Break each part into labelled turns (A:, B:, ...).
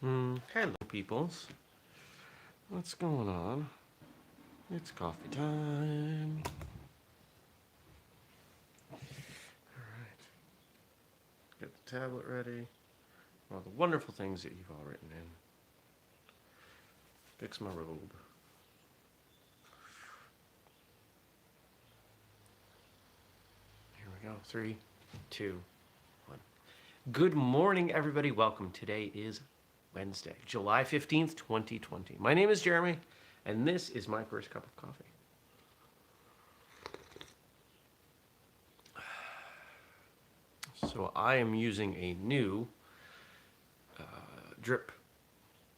A: Hello, peoples. What's going on? It's coffee time. Alright. Get the tablet ready. All the wonderful things that you've all written in. Fix my robe. Here we go. 3, 2, 1. Good morning, everybody. Welcome. Today is Wednesday, July 15th, 2020. My name is Jeremy, and this is my first cup of coffee. So I am using a new drip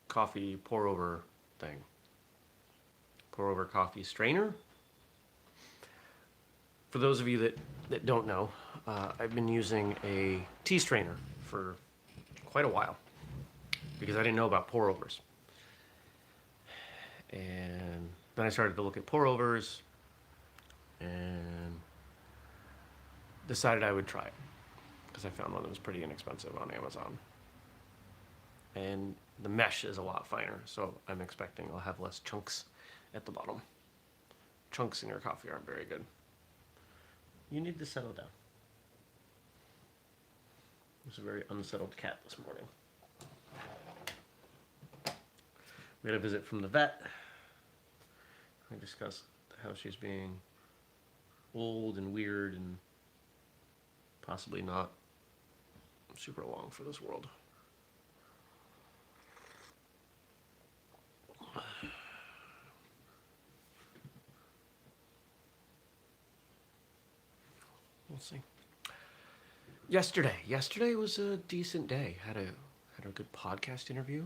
A: coffee pour over thing. Pour over coffee strainer. For those of you that don't know, I've been using a tea strainer for quite a while because I didn't know about pour overs. And then I started to look at pour overs and decided I would try it because I found one that was pretty inexpensive on Amazon. And the mesh is a lot finer, so I'm expecting I'll have less chunks at the bottom. Chunks in your coffee aren't very good. You need to settle down. There's a very unsettled cat this morning. We had a visit from the vet. We discussed how she's being old and weird and possibly not super long for this world. We'll see. Yesterday was a decent day. Had a good podcast interview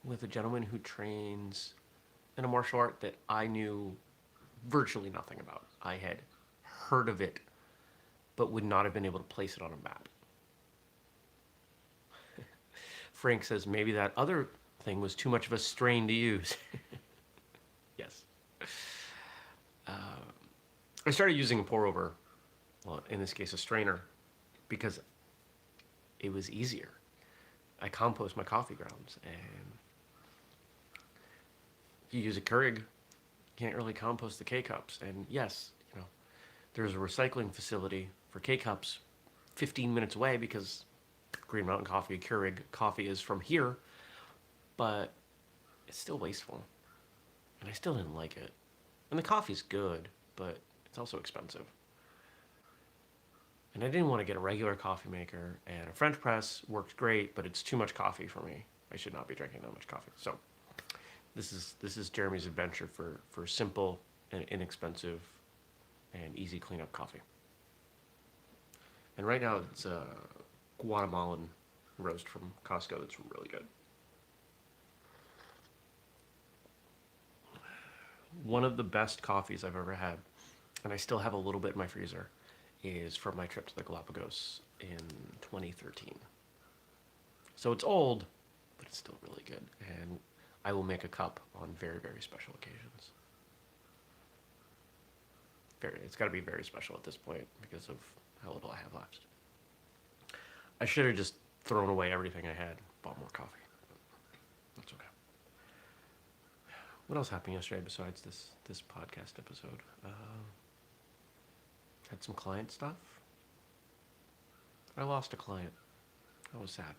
A: with a gentleman who trains in a martial art that I knew virtually nothing about. I had heard of it, but would not have been able to place it on a map. Frank says maybe that other thing was too much of a strain to use. Yes. I started using a pour over, well, in this case a strainer, because it was easier. I compost my coffee grounds, and if you use a Keurig, you can't really compost the K-cups. And yes, there's a recycling facility for K-cups 15 minutes away because Green Mountain Coffee, Keurig coffee is from here, but it's still wasteful. And I still didn't like it. And the coffee's good, but it's also expensive. And I didn't want to get a regular coffee maker, and a French press worked great, but it's too much coffee for me. I should not be drinking that much coffee. So this is Jeremy's adventure for simple and inexpensive and easy cleanup coffee. And right now it's a Guatemalan roast from Costco that's really good. One of the best coffees I've ever had, and I still have a little bit in my freezer, is from my trip to the Galapagos in 2013. So it's old, but it's still really good. And I will make a cup on very, very special occasions. It's got to be very special at this point because of how little I have left. I should have just thrown away everything I had, bought more coffee. That's okay. What else happened yesterday besides this podcast episode? Had some client stuff. I lost a client. That was sad.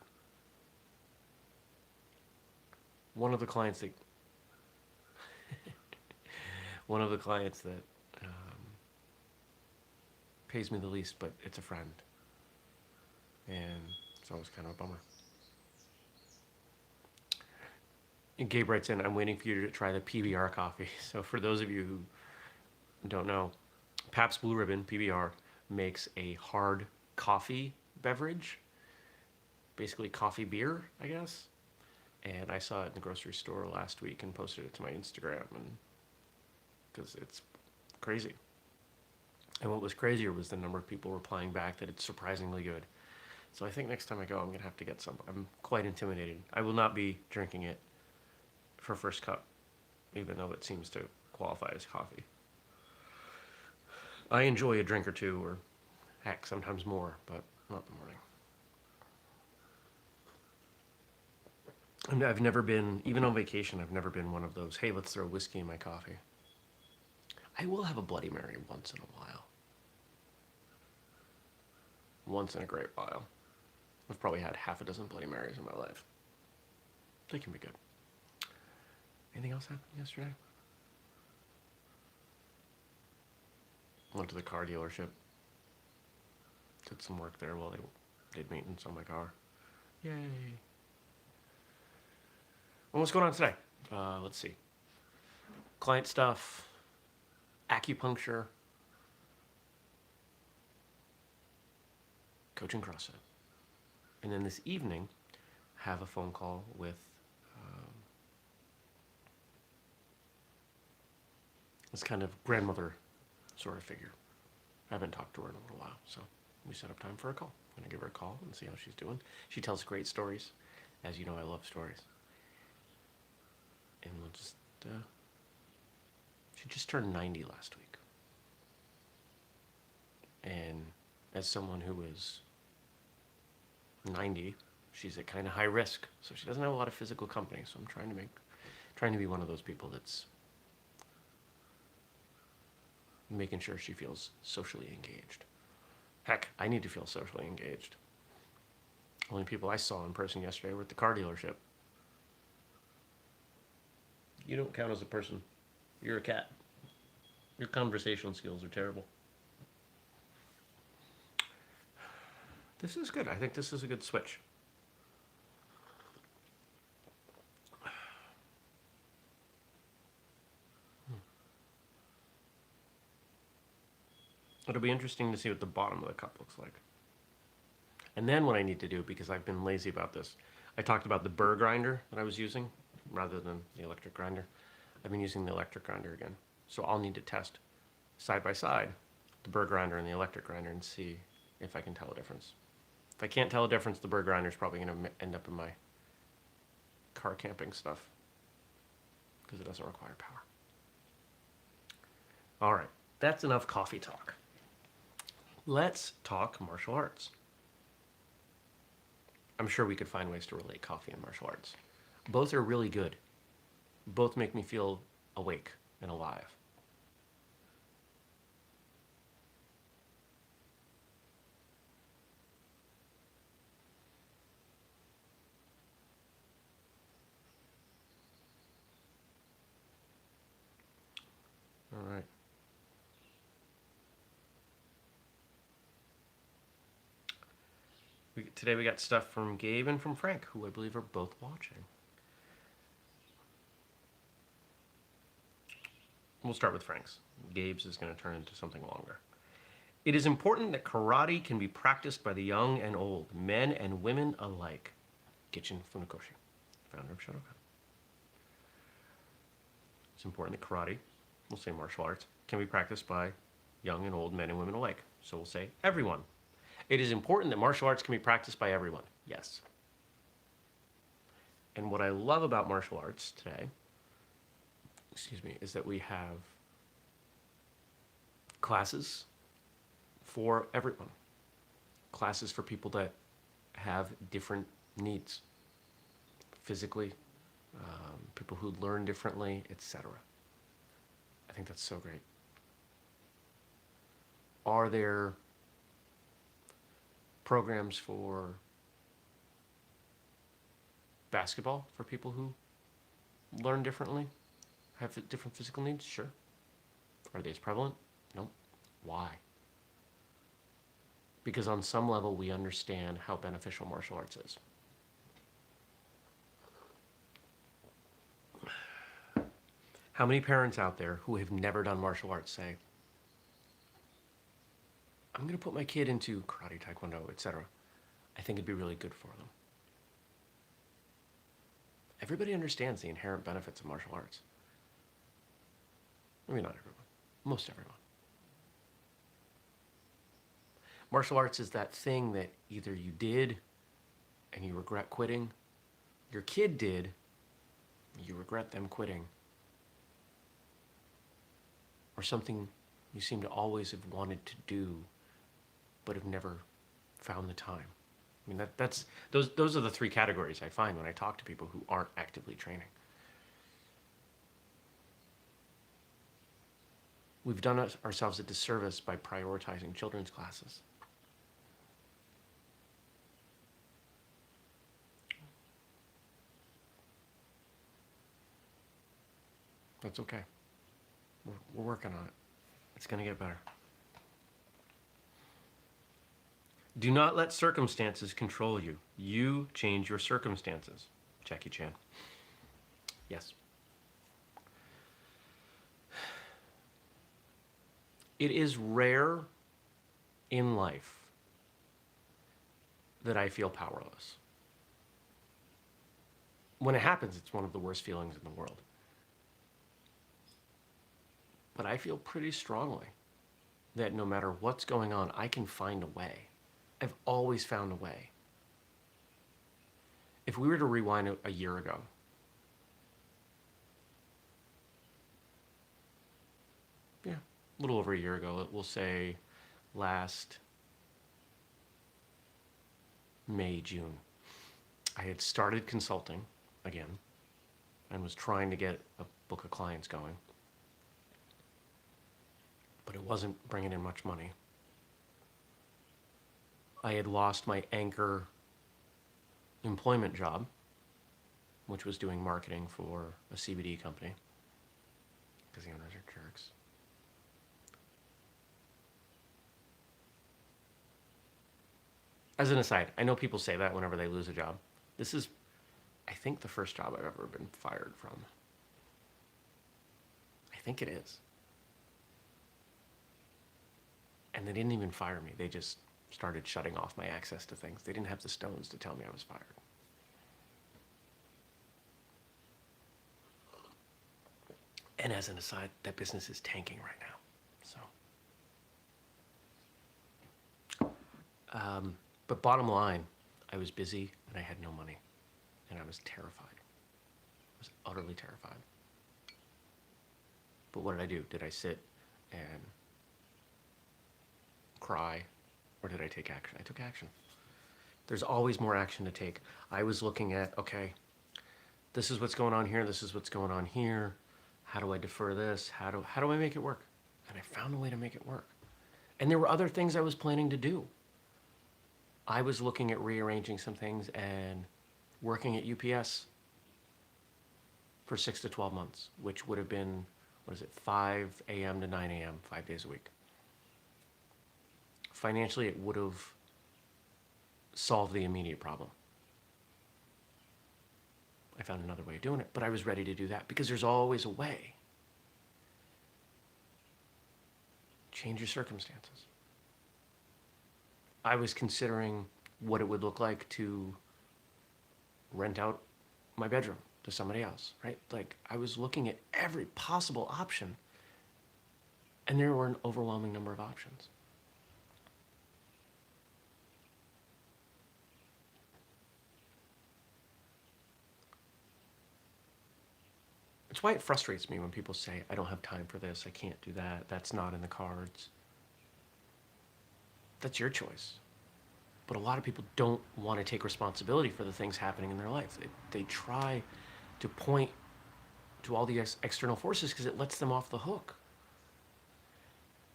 A: One of the clients that pays me the least, but it's a friend, and it's always kind of a bummer. And Gabe writes in, I'm waiting for you to try the PBR coffee. So for those of you who don't know, Pabst Blue Ribbon, PBR, makes a hard coffee beverage. Basically coffee beer, I guess. And I saw it in the grocery store last week and posted it to my Instagram, and because it's crazy. And what was crazier was the number of people replying back that it's surprisingly good. So I think next time I go, I'm going to have to get some. I'm quite intimidated. I will not be drinking it for first cup, even though it seems to qualify as coffee. I enjoy a drink or two, or heck, sometimes more, but not in the morning. I've never been, even on vacation, I've never been one of those, hey, let's throw whiskey in my coffee. I will have a Bloody Mary once in a while. Once in a great while. I've probably had half a dozen Bloody Marys in my life. They can be good. Anything else happened yesterday? Went to the car dealership. Did some work there while they did maintenance on my car. Yay. Well, what's going on today? Let's see. Client stuff, acupuncture, coaching CrossFit. And then this evening, have a phone call with this kind of grandmother sort of figure. I haven't talked to her in a little while, so we set up time for a call. I'm going to give her a call and see how she's doing. She tells great stories. As you know, I love stories. And we'll just, she just turned 90 last week. And as someone who is 90, she's at kind of high risk. So she doesn't have a lot of physical company. So I'm trying to be one of those people that's making sure she feels socially engaged. Heck, I need to feel socially engaged. Only people I saw in person yesterday were at the car dealership. You don't count as a person. You're a cat. Your conversational skills are terrible. This is good. I think this is a good switch. It'll be interesting to see what the bottom of the cup looks like. And then what I need to do, because I've been lazy about this, I talked about the burr grinder that I was using rather than the electric grinder. I've been using the electric grinder again. So I'll need to test side by side the burr grinder and the electric grinder and see if I can tell a difference. If I can't tell a difference, the burr grinder is probably going to end up in my car camping stuff because it doesn't require power. All right, that's enough coffee talk. Let's talk martial arts. I'm sure we could find ways to relate coffee and martial arts. Both are really good. Both make me feel awake and alive. All right. Today we got stuff from Gabe and from Frank, who I believe are both watching. We'll start with Frank's. Gabe's is going to turn into something longer. It is important that karate can be practiced by the young and old, men and women alike. Gichin Funakoshi, founder of Shotokan. It's important that karate, we'll say martial arts, can be practiced by young and old men and women alike. So we'll say everyone. It is important that martial arts can be practiced by everyone. Yes. And what I love about martial arts today, is that we have classes for everyone. Classes for people that have different needs, physically, people who learn differently, etc. I think that's so great. Are there programs for basketball for people who learn differently, have different physical needs? Sure. Are they as prevalent? No. Why? Because on some level we understand how beneficial martial arts is. How many parents out there who have never done martial arts say, I'm going to put my kid into karate, taekwondo, etc. I think it'd be really good for them. Everybody understands the inherent benefits of martial arts. Maybe not everyone. Most everyone. Martial arts is that thing that either you did and you regret quitting, your kid did, you regret them quitting, or something you seem to always have wanted to do but have never found the time. I mean, that's those are the three categories I find when I talk to people who aren't actively training. We've done ourselves a disservice by prioritizing children's classes. That's okay. We're working on it. It's going to get better. Do not let circumstances control you. You change your circumstances. Jackie Chan. Yes. It is rare in life that I feel powerless. When it happens, it's one of the worst feelings in the world. But I feel pretty strongly that no matter what's going on, I can find a way. I've always found a way. If we were to rewind a year ago, yeah, a little over a year ago, we'll say last May, June, I had started consulting again and was trying to get a book of clients going, but it wasn't bringing in much money. I had lost my anchor employment job, which was doing marketing for a CBD company, because the owners are jerks. As an aside, I know people say that whenever they lose a job. This is, I think, the first job I've ever been fired from. I think it is. And they didn't even fire me. They just started shutting off my access to things. They didn't have the stones to tell me I was fired. And as an aside, that business is tanking right now. So, but bottom line, I was busy and I had no money, and I was terrified. I was utterly terrified. But what did I do? Did I sit and cry, or did I take action? I took action. There's always more action to take. I was looking at, okay, this is what's going on here, this is what's going on here. How do I defer this? How do I make it work? And I found a way to make it work. And there were other things I was planning to do. I was looking at rearranging some things and working at UPS for 6 to 12 months, which would have been, 5 a.m. to 9 a.m., 5 days a week. Financially, it would have solved the immediate problem. I found another way of doing it, but I was ready to do that because there's always a way. Change your circumstances. I was considering what it would look like to rent out my bedroom to somebody else, right? Like, I was looking at every possible option, and there were an overwhelming number of options. It's why it frustrates me when people say, I don't have time for this, I can't do that, that's not in the cards. That's your choice. But a lot of people don't want to take responsibility for the things happening in their life. They try to point to all the external forces because it lets them off the hook.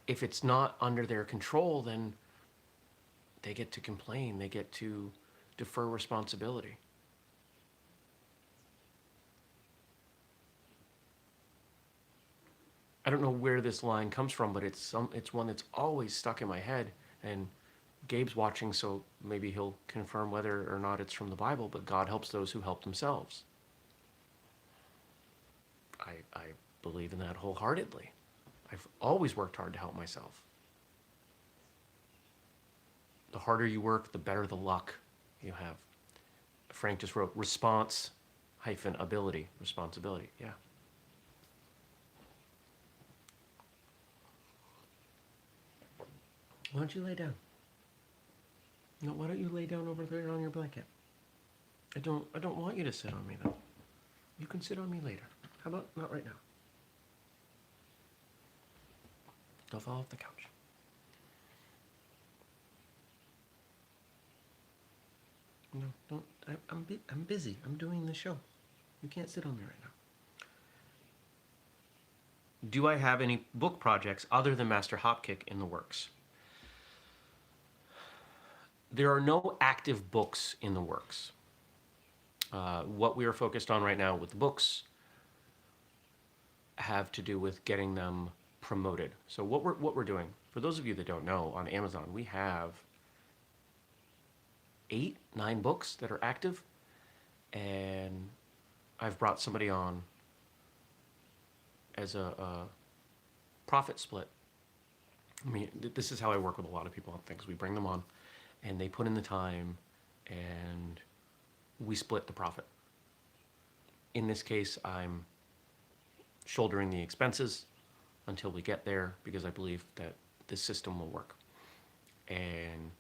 A: If it's not under their control, then they get to complain, they get to defer responsibility. I don't know where this line comes from, but it's one that's always stuck in my head. And Gabe's watching, so maybe he'll confirm whether or not it's from the Bible, but God helps those who help themselves. I believe in that wholeheartedly. I've always worked hard to help myself. The harder you work, the better the luck you have. Frank just wrote responsibility. Yeah. Why don't you lay down? No, why don't you lay down over there on your blanket? I don't want you to sit on me though. You can sit on me later. How about not right now? Don't fall off the couch. No, don't. I'm busy. I'm doing the show. You can't sit on me right now. Do I have any book projects other than Master Hopkick in the works? There are no active books in the works. What we are focused on right now with the books have to do with getting them promoted. So what we're doing, for those of you that don't know, on Amazon we have 8, 9 books that are active, and I've brought somebody on as a profit split. I mean, this is how I work with a lot of people on things. We bring them on, and they put in the time, and we split the profit. In this case, I'm shouldering the expenses until we get there because I believe that this system will work. And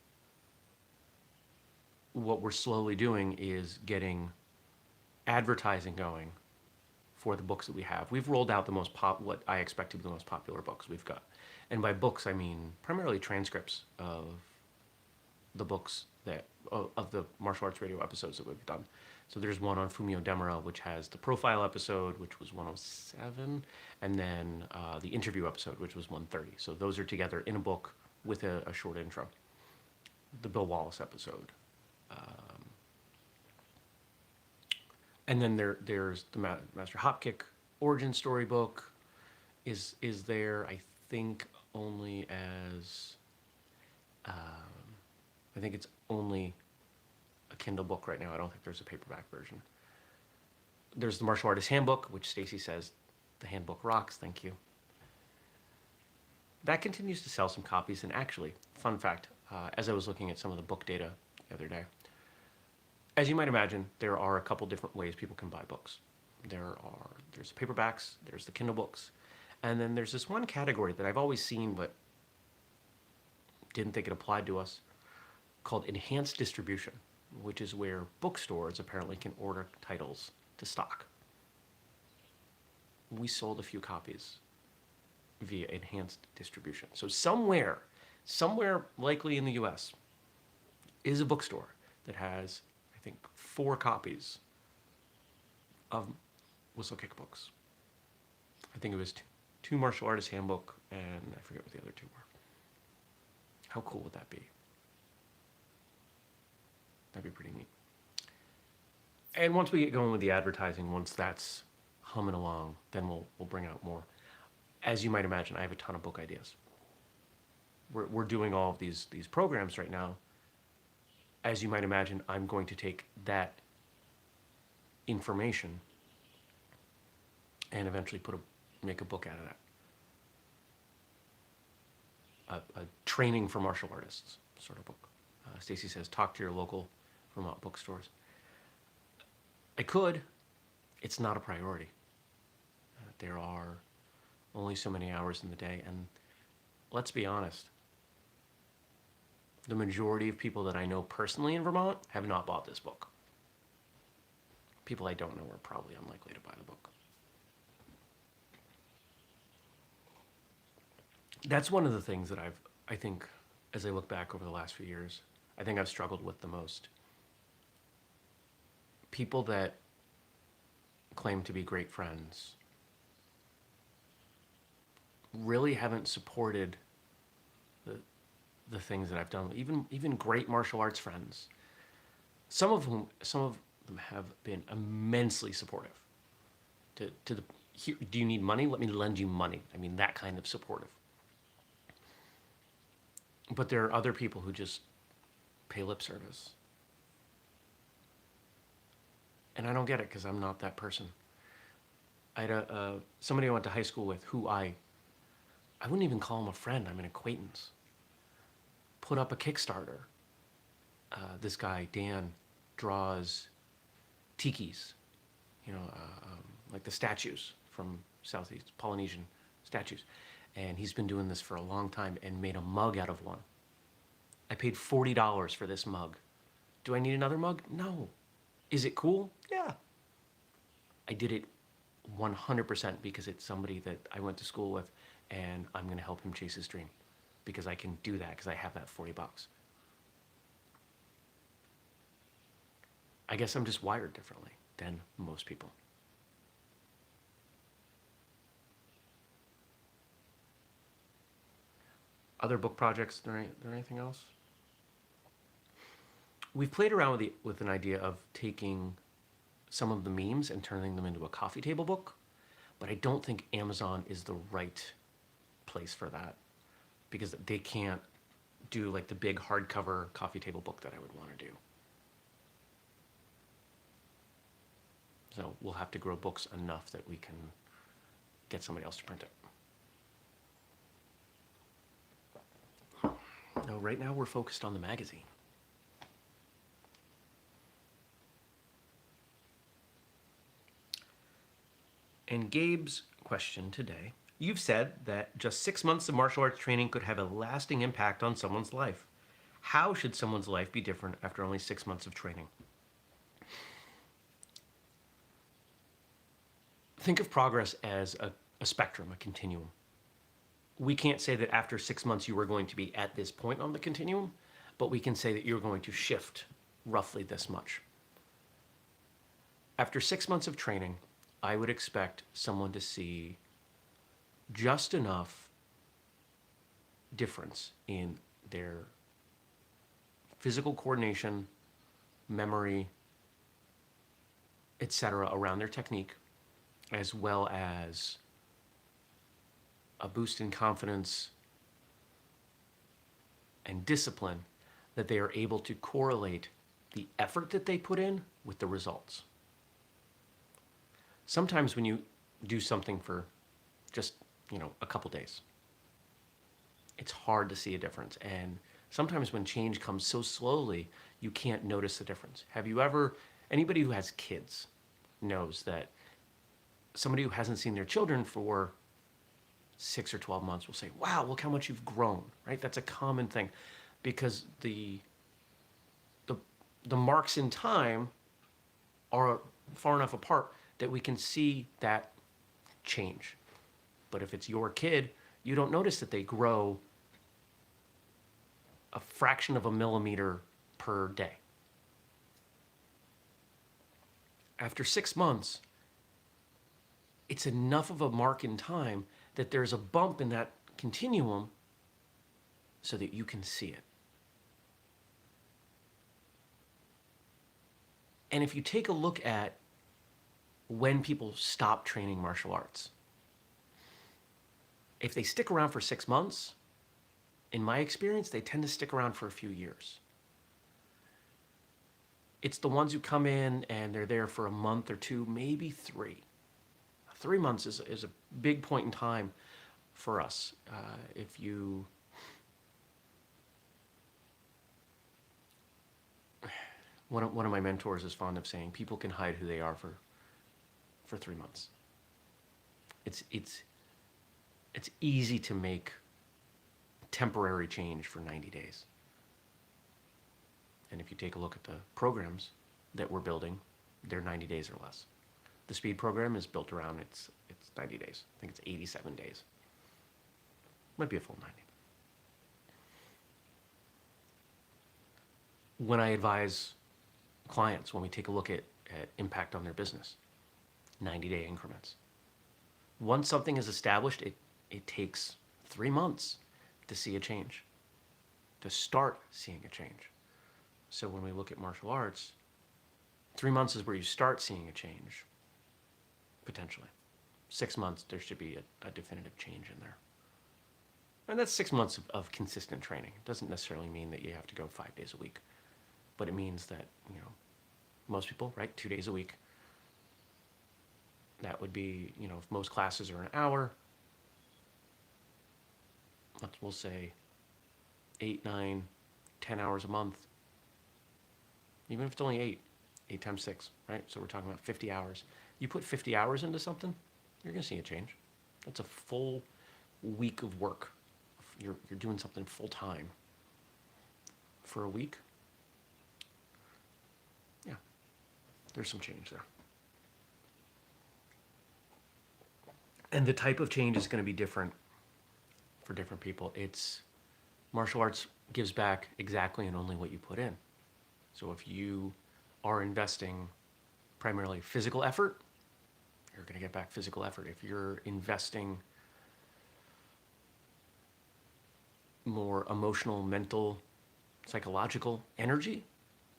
A: what we're slowly doing is getting advertising going for the books that we have. We've rolled out the what I expect to be the most popular books we've got. And by books, I mean primarily transcripts of the books of the martial arts radio episodes that we've done. So there's one on Fumio Demura, which has the profile episode, which was 107, and then the interview episode, which was 130. So those are together in a book with a short intro. The Bill Wallace episode. And then there's the Master Hopkick origin story book is there, I think, only as I think it's only a Kindle book right now. I don't think there's a paperback version. There's the Martial Artist Handbook, which Stacy says the handbook rocks. Thank you. That continues to sell some copies. And actually, fun fact, as I was looking at some of the book data the other day, as you might imagine, there are a couple different ways people can buy books. There's the paperbacks, there's the Kindle books, and then there's this one category that I've always seen but didn't think it applied to us, called enhanced distribution, which is where bookstores apparently can order titles to stock. We sold a few copies via enhanced distribution. So somewhere likely in the US, is a bookstore that has, I think, 4 copies of whistlekick books. I think it was two Martial Artist Handbook, and I forget what the other 2 were. How cool would that be? That'd be pretty neat. And once we get going with the advertising, once that's humming along, then we'll bring out more. As you might imagine, I have a ton of book ideas. We're doing all of these programs right now. As you might imagine, I'm going to take that information and eventually make a book out of that. A training for martial artists sort of book. Stacy says, talk to your local Vermont bookstores. I could. It's not a priority. There are only so many hours in the day, and let's be honest, the majority of people that I know personally in Vermont have not bought this book. People I don't know are probably unlikely to buy the book. That's one of the things that I think, as I look back over the last few years, I think I've struggled with the most. People that claim to be great friends really haven't supported the things that I've done. Even great martial arts friends, some of them have been immensely supportive. Do you need money? Let me lend you money. I mean, that kind of supportive. But there are other people who just pay lip service. And I don't get it because I'm not that person. I had somebody I went to high school with who I wouldn't even call him a friend. I'm an acquaintance. Put up a Kickstarter. This guy, Dan, draws tikis, like the statues from Southeast Polynesian statues. And he's been doing this for a long time and made a mug out of one. I paid $40 for this mug. Do I need another mug? No. Is it cool? Yeah. I did it 100% because it's somebody that I went to school with, and I'm going to help him chase his dream because I can do that because I have that $40. I guess I'm just wired differently than most people. Other book projects? There anything else? We've played around with an idea of taking some of the memes and turning them into a coffee table book, but I don't think Amazon is the right place for that because they can't do like the big hardcover coffee table book that I would want to do. So we'll have to grow books enough that we can get somebody else to print it. No, right now we're focused on the magazine. And Gabe's question today, you've said that just 6 months of martial arts training could have a lasting impact on someone's life. How should someone's life be different after only 6 months of training? Think of progress as a spectrum, a continuum. We can't say that after 6 months you are going to be at this point on the continuum, but we can say that you're going to shift roughly this much. After 6 months of training, I would expect someone to see just enough difference in their physical coordination, memory, etc. around their technique, as well as a boost in confidence and discipline that they are able to correlate the effort that they put in with the results. Sometimes when you do something for just, a couple days, it's hard to see a difference. And sometimes when change comes so slowly, you can't notice the difference. Anybody who has kids knows that somebody who hasn't seen their children for 6 or 12 months will say, wow, look how much you've grown, right? That's a common thing because the marks in time are far enough apart that we can see that change. But if it's your kid, you don't notice that they grow a fraction of a millimeter per day. After 6 months, it's enough of a mark in time that there's a bump in that continuum so that you can see it. And if you take a look at when people stop training martial arts, if they stick around for 6 months, in my experience, they tend to stick around for a few years. It's the ones who come in and they're there for a month or two, maybe 3. 3 months is a big point in time for us. One of my mentors is fond of saying, people can hide who they are for 3 months. It's easy to make temporary change for 90 days. And if you take a look at the programs that we're building, they're 90 days or less. The speed program is built around it's 90 days. I think it's 87 days. Might be a full 90. When I advise clients, when we take a look at impact on their business, 90-day increments. Once something is established, it takes 3 months to see a change, to start seeing a change. So when we look at martial arts, 3 months is where you start seeing a change, potentially. 6 months, there should be a definitive change in there. And that's 6 months of consistent training. It doesn't necessarily mean that you have to go 5 days a week, but it means that, most people, right, 2 days a week. That would be, if most classes are an hour, we'll say 8, 9, 10 hours a month. Even if it's only 8 times 6, right? So we're talking about 50 hours. You put 50 hours into something, you're going to see a change. That's a full week of work. You're doing something full time for a week. Yeah, there's some change there. And the type of change is going to be different for different people. Martial arts gives back exactly and only what you put in. So if you are investing primarily physical effort, you're going to get back physical effort. If you're investing more emotional, mental, psychological energy,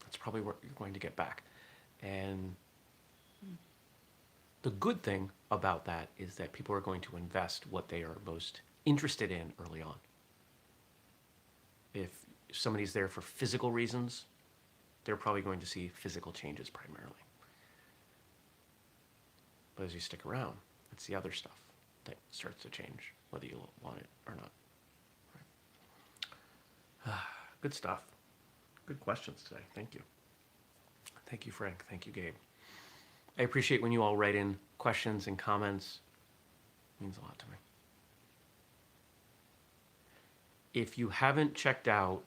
A: that's probably what you're going to get back. And the good thing about that is that people are going to invest what they are most interested in early on. If somebody's there for physical reasons, they're probably going to see physical changes primarily. But as you stick around, it's the other stuff that starts to change, whether you want it or not. Right. Good stuff. Good questions today. Thank you. Thank you, Frank. Thank you, Gabe. I appreciate when you all write in questions and comments. It means a lot to me. If you haven't checked out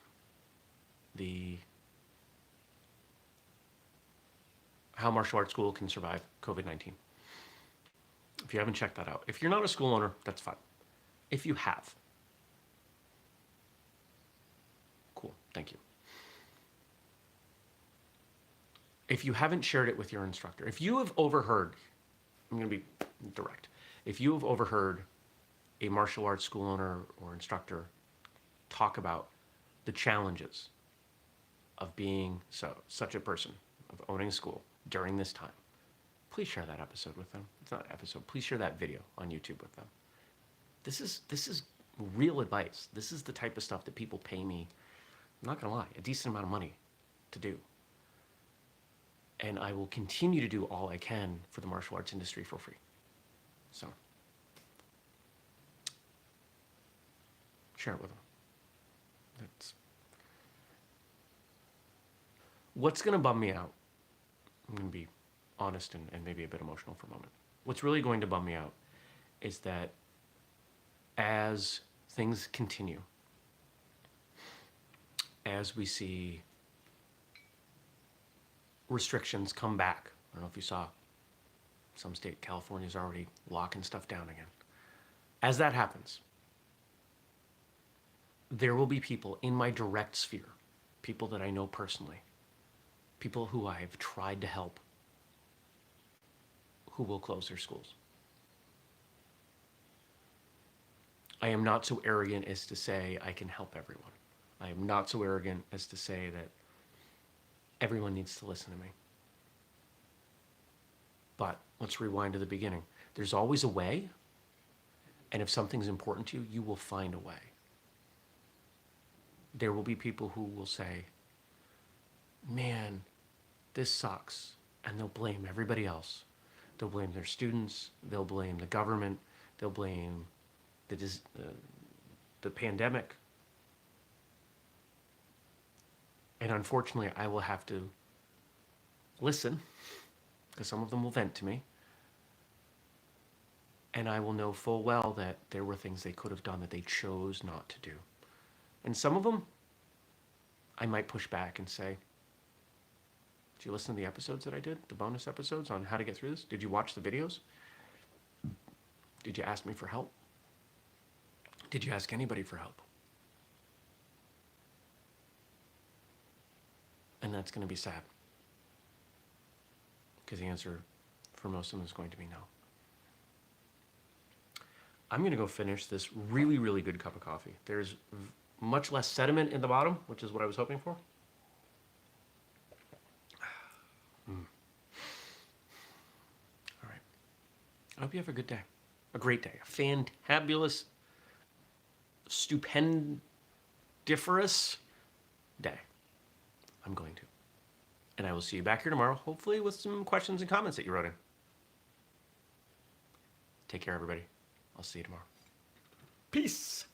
A: the How Martial Arts School Can Survive COVID-19, if you haven't checked that out, if you're not a school owner, that's fine. If you have, cool, thank you. If you haven't shared it with your instructor, if you have overheard, I'm going to be direct, if you have overheard a martial arts school owner or instructor talk about the challenges of being such a person, of owning a school during this time, please share that episode with them. It's not an episode. Please share that video on YouTube with them. This is real advice. This is the type of stuff that people pay me, I'm not going to lie, a decent amount of money to do. And I will continue to do all I can for the martial arts industry for free. So, share it with them. What's going to bum me out, I'm going to be honest and maybe a bit emotional for a moment. What's really going to bum me out is that as things continue, as we see restrictions come back, I don't know if you saw, some state, California's already locking stuff down again. As that happens, there will be people in my direct sphere, people that I know personally, people who I've tried to help, who will close their schools. I am not so arrogant as to say I can help everyone. I am not so arrogant as to say that everyone needs to listen to me. But let's rewind to the beginning. There's always a way, and if something's important to you, you will find a way. There will be people who will say, man, this sucks, and they'll blame everybody else. They'll blame their students, they'll blame the government, they'll blame the pandemic. And unfortunately, I will have to listen, because some of them will vent to me, and I will know full well that there were things they could have done that they chose not to do. And some of them, I might push back and say, did you listen to the episodes that I did? The bonus episodes on how to get through this? Did you watch the videos? Did you ask me for help? Did you ask anybody for help? And that's going to be sad. Because the answer for most of them is going to be no. I'm going to go finish this really, really good cup of coffee. There's much less sediment in the bottom, which is what I was hoping for. All right. I hope you have a good day. A great day. A fantabulous, stupendiferous day. I'm going to. And I will see you back here tomorrow, hopefully with some questions and comments that you wrote in. Take care, everybody. I'll see you tomorrow. Peace.